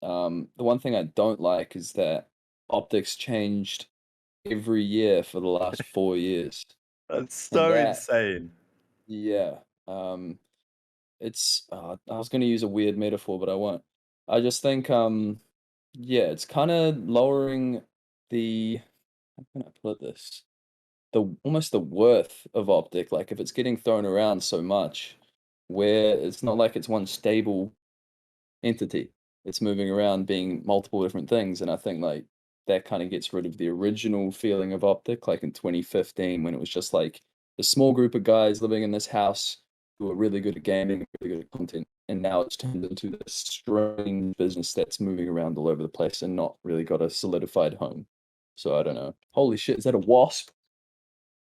The one thing I don't like is that optics changed every year for the last 4 years, That's and so that insane. yeah, I was gonna use a weird metaphor, but I won't. I just think, yeah, it's kinda lowering the how can I put this? Almost the worth of optic, like, if it's getting thrown around so much, where it's not like it's one stable entity. It's moving around being multiple different things, and I think, like, that kinda gets rid of the original feeling of optic, like, in 2015 when it was just, like, a small group of guys living in this house who are really good at gaming, really good at content, and now it's turned into this strange business that's moving around all over the place and not really got a solidified home. So, I don't know. Holy shit, is that a wasp?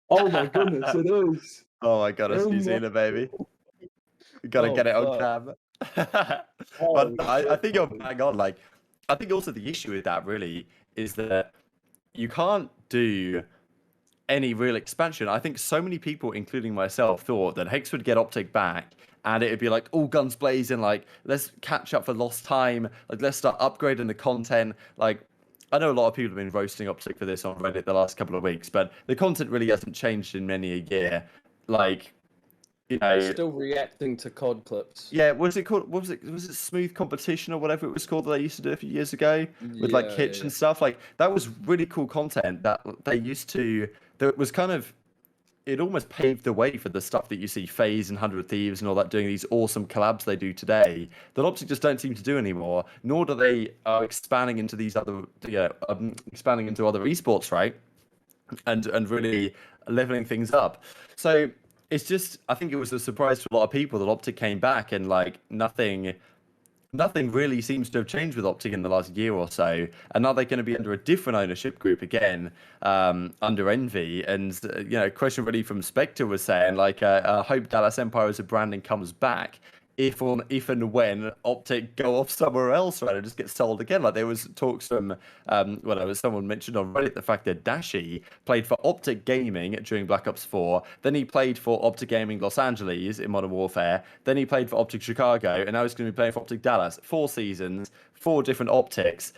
Oh my goodness, it is! Oh my god, it's Oh New my Zealand, baby. We gotta oh, get it on fuck. cam. Oh, But no, I shit. think you're bang on. Like, I think also the issue with that really is that you can't do any real expansion. I think so many people, including myself, thought that Hex would get Optic back and it'd be like all guns blazing, like let's catch up for lost time, like let's start upgrading the content. Like I know a lot of people have been roasting Optic for this on Reddit the last couple of weeks, but the content really hasn't changed in many a year. Like, you know, Still reacting to COD clips. yeah, what was it called? What was it? Was it Smooth Competition or whatever it was called that they used to do a few years ago with like Yeah, yeah, Hitch yeah. and stuff? Like that was really cool content that they used to. That was kind of it almost paved the way for the stuff that you see FaZe and 100 Thieves and all that doing these awesome collabs they do today that Optic just don't seem to do anymore, nor do they are expanding into these other, expanding into other esports, right? And really leveling things up. So it's just, I think it was a surprise to a lot of people that Optic came back and like nothing really seems to have changed with Optic in the last year or so, and now they're going to be under a different ownership group again, under Envy. And question really from Spectre was saying like, I hope Dallas Empire as a branding comes back. If and when Optic go off somewhere else, right, and just get sold again. Like there was talks from, well, there was someone mentioned on Reddit the fact that Dashy played for OpTic Gaming during Black Ops 4. Then he played for OpTic Gaming Los Angeles in Modern Warfare. Then he played for OpTic Chicago, and now he's going to be playing for OpTic Dallas. 4 seasons, 4 different optics.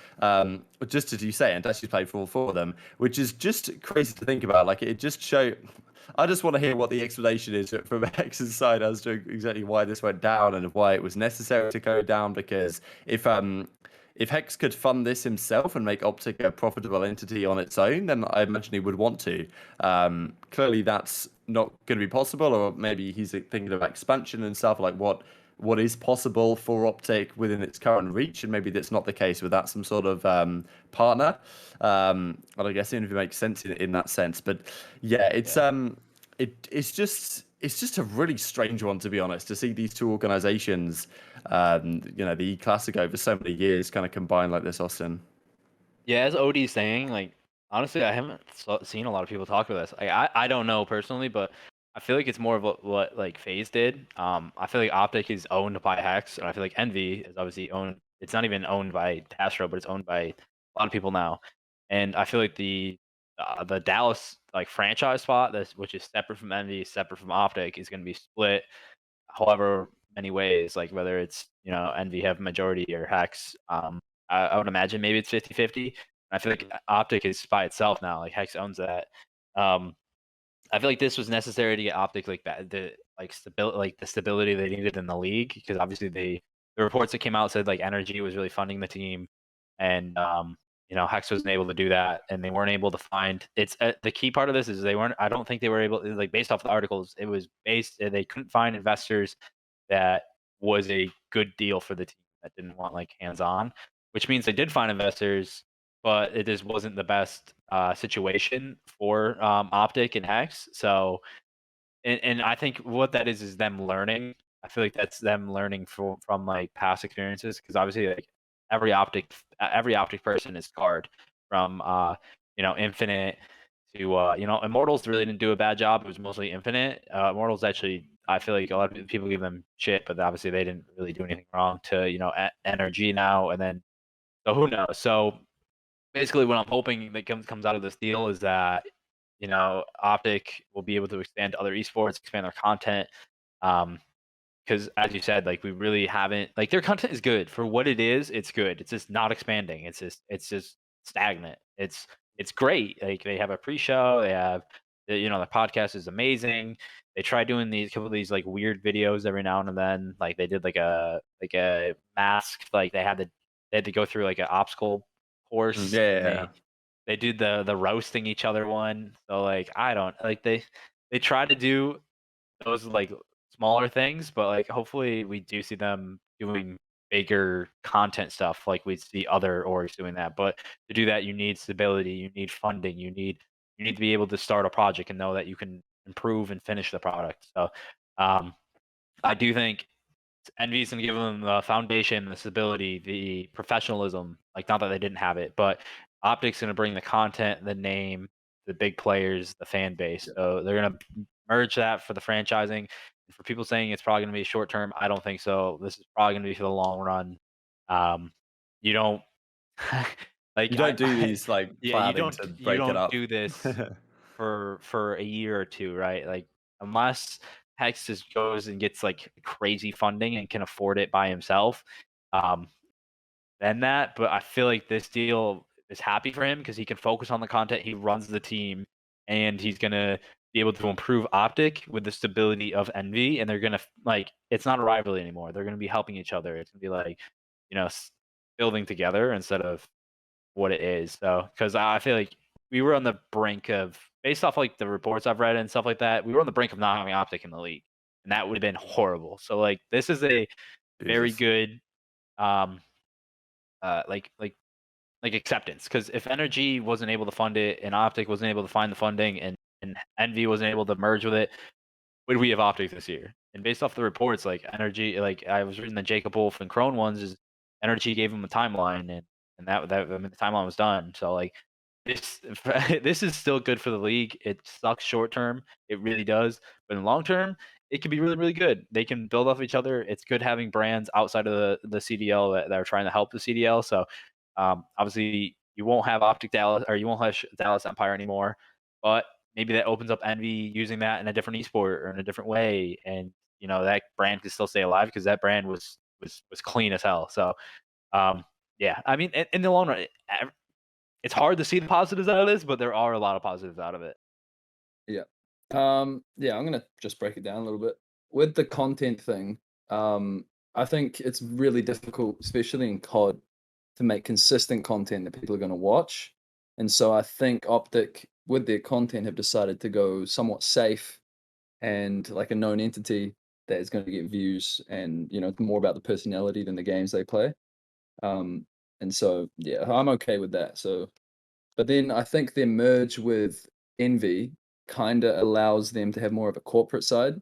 Just as you say, and Dashy's played for all 4 of them, which is just crazy to think about. Like it just show. I just want to hear what the explanation is from X's side as to exactly why this went down and why it was necessary to go down. Because if Hex could fund this himself and make Optic a profitable entity on its own, then I imagine he would want to. Clearly, that's not going to be possible, or maybe he's thinking of expansion and stuff like what is possible for Optic within its current reach, and maybe that's not the case without some sort of partner. And I guess even if it makes sense in that sense, but yeah, Yeah. it's just a really strange one to be honest to see these two organizations, the E Classic over so many years kind of combined like this, Austin. Yeah, as OD's saying, like honestly, I haven't seen a lot of people talk about this. Like, I don't know personally, but I feel like it's more of what like FaZe did. I feel like Optic is owned by Hex, and I feel like Envy is obviously owned. It's not even owned by Astro, but it's owned by a lot of people now. And I feel like the Dallas like franchise spot, that's which is separate from Envy, separate from Optic, is going to be split however many ways. Like whether it's Envy have majority or Hex. I would imagine maybe it's 50-50. I feel like Optic is by itself now. Like Hex owns that. Um, I feel like this was necessary to get Optic like that, the stability they needed in the league, because obviously the reports that came out said like Energy was really funding the team, and Hex wasn't able to do that, and they weren't able to find. It's the key part of this is they weren't. I don't think they were able, like based off the articles. It was based they couldn't find investors that was a good deal for the team that didn't want like hands on, which means they did find investors, but it just wasn't the best situation for Optic and Hex. So, and I think what that is them learning. I feel like that's them learning from like past experiences, because obviously like every Optic person is scarred from Infinite to Immortals really didn't do a bad job. It was mostly Infinite. Immortals actually, I feel like a lot of people give them shit, but obviously they didn't really do anything wrong to Energy now, and then so who knows. So basically what I'm hoping that comes out of this deal is that Optic will be able to expand to other esports, expand their content. Um, because as you said, like we really haven't like their content is good for what it is. It's good. It's just not expanding. It's just stagnant. It's great. Like they have a pre-show. They have the podcast is amazing. They try doing these couple of these like weird videos every now and then. Like they did like a mask. Like they had to go through like an obstacle course. And Yeah. they did the roasting each other one. So like I don't like they try to do those like smaller things, but like hopefully we do see them doing bigger content stuff like we see other orgs doing that. But to do that, you need stability, you need funding, you need to be able to start a project and know that you can improve and finish the product. So I do think Envy's gonna give them the foundation, the stability, the professionalism. Like not that they didn't have it, but OpTic's gonna bring the content, the name, the big players, the fan base. So they're gonna merge that for the franchising. For people saying it's probably gonna be short term, I don't think so. This is probably gonna be for the long run. You don't like You don't do these like yeah, planning to you break it don't up. do this for a year or two, right? Like unless HECZ just goes and gets like crazy funding and can afford it by himself, um, then that. But I feel like this deal is happy for him because he can focus on the content. He runs the team, and he's gonna be able to improve OpTic with the stability of Envy. And they're gonna like it's not a rivalry anymore. They're gonna be helping each other. It's gonna be like building together instead of what it is. So because I feel like we were on the brink of based off like the reports I've read and stuff like that, we were on the brink of not having OpTic in the league, and that would have been horrible. So like this is a very Jesus. good um like acceptance because if Energy wasn't able to fund it and OpTic wasn't able to find the funding and Envy wasn't able to merge with it, would we have OpTic this year? And based off the reports, like Energy, like I was reading the Jacob Wolf and Crone ones, is Energy gave him a timeline, and that I mean the timeline was done. So like this this is still good for the league. It sucks short term, it really does, but in long term, it can be really really good. They can build off each other. It's good having brands outside of the CDL that are trying to help the CDL. So obviously you won't have OpTic Dallas or you won't have Dallas Empire anymore, but maybe that opens up Envy using that in a different esport or in a different way, and that brand can still stay alive because that brand was clean as hell. So yeah, I mean, in the long run, it's hard to see the positives out of this, but there are a lot of positives out of it. Yeah. Yeah, I'm gonna just break it down a little bit. With the content thing, I think it's really difficult, especially in COD, to make consistent content that people are gonna watch. And so I think OpTic, with their content, have decided to go somewhat safe and like a known entity that is going to get views and more about the personality than the games they play. Um, and so yeah, I'm okay with that. So but then I think their merge with Envy kind of allows them to have more of a corporate side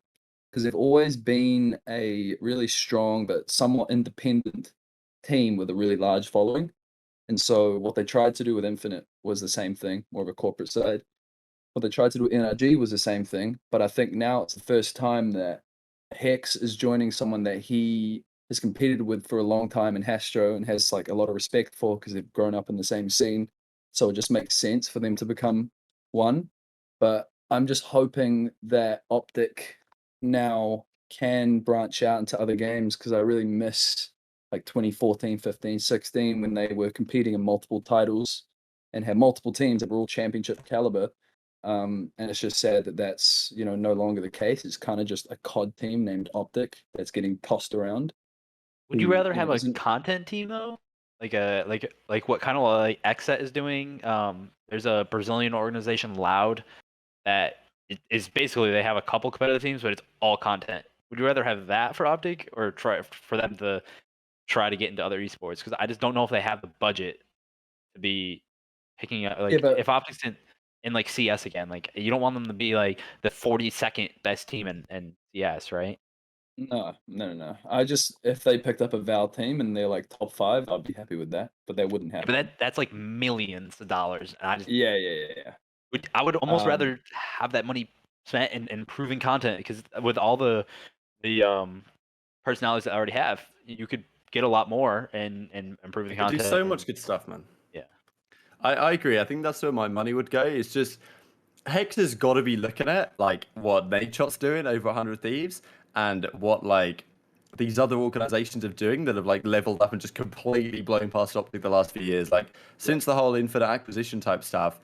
because they've always been a really strong but somewhat independent team with a really large following. And so what they tried to do with Infinite was the same thing, more of a corporate side. What they tried to do with NRG was the same thing, but I think now it's the first time that HECZ is joining someone that he has competed with for a long time in Hastro and has like a lot of respect for because they've grown up in the same scene. So it just makes sense for them to become one. But I'm just hoping that OpTic now can branch out into other games because I really miss like 2014, 15, 16 when they were competing in multiple titles and had multiple teams that were all championship caliber. And it's just sad that that's no longer the case. It's kind of just a COD team named OpTic that's getting tossed around. Would you Who rather have a isn't? content team though? Like what kind of like XSET is doing? There's a Brazilian organization, Loud, that is basically they have a couple competitive teams, but it's all content. Would you rather have that for OpTic or try for them to try to get into other esports? Because I just don't know if they have the budget to be picking up Yeah, like but if OpTic's in like CS again, like you don't want them to be like the 42nd best team in CS, right? no, no, no, no. I just if they picked up a Val team and they're like top 5, I'd be happy with that. But that wouldn't Yeah, but happen. that's like millions of dollars, and Yeah, yeah, yeah, yeah. I would almost Um, rather have that money spent in improving content because with all the personalities that I already have, you could get a lot more and improve the They do content. so And much good stuff, man. yeah, I agree. I think that's where my money would go. It's just Hex has got to be looking at like what Nadeshot's doing over 100 Thieves and what like these other organizations are doing that have like leveled up and just completely blown past OpTic the last few years. Like since the whole infinite acquisition type stuff,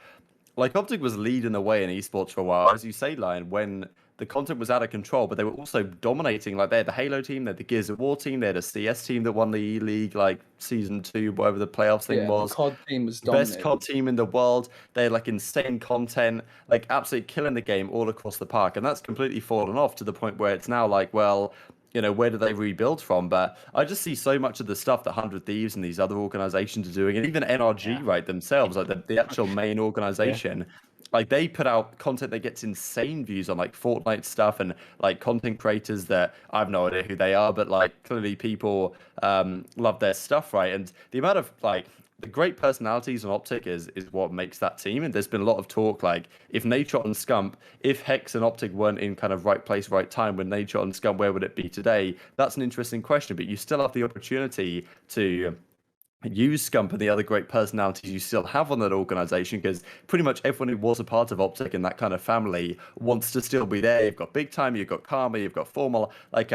like OpTic was leading the way in esports for a while, as you say, Lion, when the content was out of control, but they were also dominating. Like they had the Halo team, they had the Gears of War team, they had a CS team that won the E League like season 2, whatever the playoffs thing Yeah, and the was. COD team was Best COD dominated. team in the world. They had like insane content, like absolutely killing the game all across the park. And that's completely fallen off to the point where it's now like, well, you know, where do they rebuild from? But I just see so much of the stuff that 100 Thieves and these other organizations are doing, and even NRG, Yeah. right, themselves, like the actual main organization. Like they put out content that gets insane views on like Fortnite stuff and like content creators that I have no idea who they are, but like clearly people love their stuff, right? And the amount of like the great personalities on OpTic is what makes that team. And there's been a lot of talk like if Nadeshot and Scump, if HECZ and OpTic weren't in kind of right place, right time when Nadeshot and Scump, where would it be today? That's an interesting question, but you still have the opportunity to use Scump and the other great personalities you still have on that organization, because pretty much everyone who was a part of OpTic and that kind of family wants to still be there. You've got Big Time, you've got Karma, you've got Formal. Like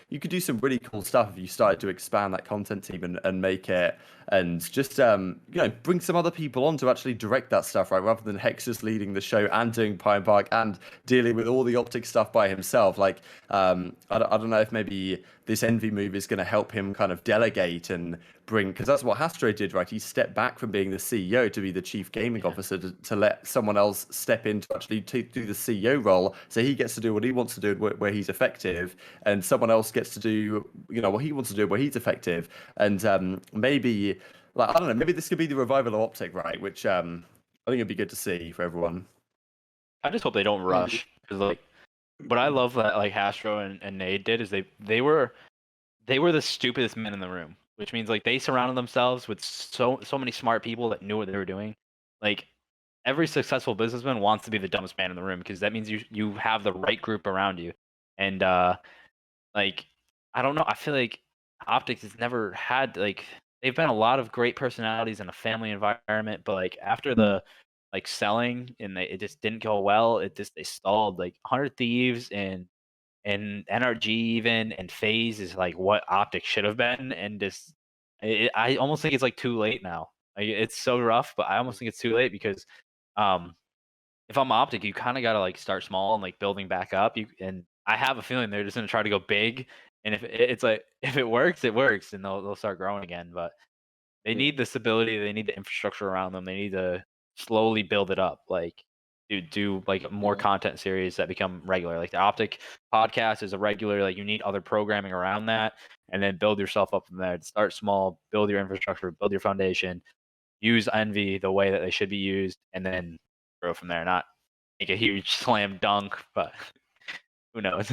you could do some really cool stuff if you started to expand that content team and make it, and just you know, bring some other people on to actually direct that stuff, right, rather than HECZ just leading the show and doing Pine Park and dealing with all the OpTic stuff by himself. Like I don't know if maybe this Envy move is going to help him kind of delegate and bring, because that's what Hastro did, right? He stepped back from being the CEO to be the chief gaming officer to let someone else step in to actually do the CEO role, so he gets to do what he wants to do where he's effective, and someone else gets to do, you know, what he wants to do where he's effective. And maybe, like, I don't know, maybe this could be the revival of OpTic, right? Which I think it'd be good to see for everyone. I just hope they don't rush, because like what I love that like Hastro and Nade did is they were the stupidest men in the room, which means like they surrounded themselves with so many smart people that knew what they were doing. Like every successful businessman wants to be the dumbest man in the room, because that means you have the right group around you. And like I don't know, I feel like OpTic has never had like they've been a lot of great personalities in a family environment, but like after the like selling and it just didn't go well, they stalled. Like 100 Thieves and NRG even and FaZe is like what OpTic should have been, and just I almost think it's like too late now. Like, it's so rough, but I almost think it's too late, because um if I'm OpTic, you kind of got to like start small and like building back up. And I have a feeling they're just gonna try to go big, and if it's like if it works, it works, and they'll start growing again. But they Yeah. need the stability, they need the infrastructure around them, they need to slowly build it up. Like do like more Yeah. content series that become regular. Like the OpTic podcast is a regular. Like you need other programming around that, and then build yourself up from there. Start small, build your infrastructure, build your foundation, use Envy the way that they should be used, and then grow from there. Not make a huge slam dunk, but who knows?